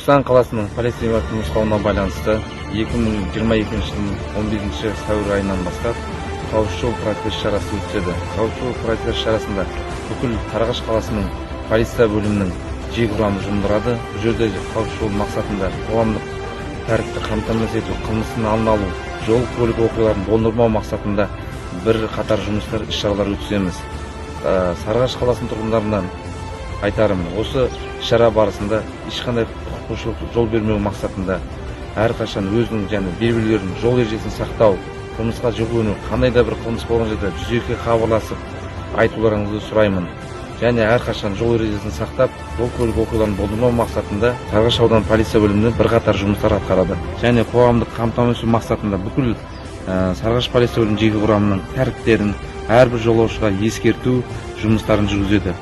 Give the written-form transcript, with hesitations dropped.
Түркістан қаласының полиция нұсқауына байланысты 2022 жылдың 11 сәуір айынан бастап қауіпсіз жол профилактика шарасы өтеді. Қауіпсіз жол профилактика шарасында бүкіл Сарыағаш қаласының полиция бөлімінің жеке құрамы жұмылдырады. Бұл жерде қауіпсіз жол мақсатында қоғамдық тәртіпті қамтамасыз ету, қылмыстың алдын алу, жол көлік оқиғаларын болдырмау мақсатында бір қатар жұмыстар, іс-шаралар өткіземіз. Сарыағаш қаласының тұрғындарынан айтарым, осы шара барысында ешқандай құқық бұзушылық жол бермеу мақсатында әрқашан өзінің және белгілерін, жол ережесін сақтау, қылмысқа жүгіну, қандай да бір қылмыс болған жерде 102-ге хабарласып айтуларыңызды сұраймын. Және әрқашан жол ережесін сақтап, жол көлік оқиғаларын болдырмау мақсатында Сарыағаш ауданы полиция бөлімінде бірқатар жұмыстар атқарады. Және қоғамдық қамтамасыз ету мақсатында бүкіл Сарыағаш полиция бөлімінің жеке құрамының тәртіптерін әрбір жолаушыға ескерту жұмыстарын жүргізеді.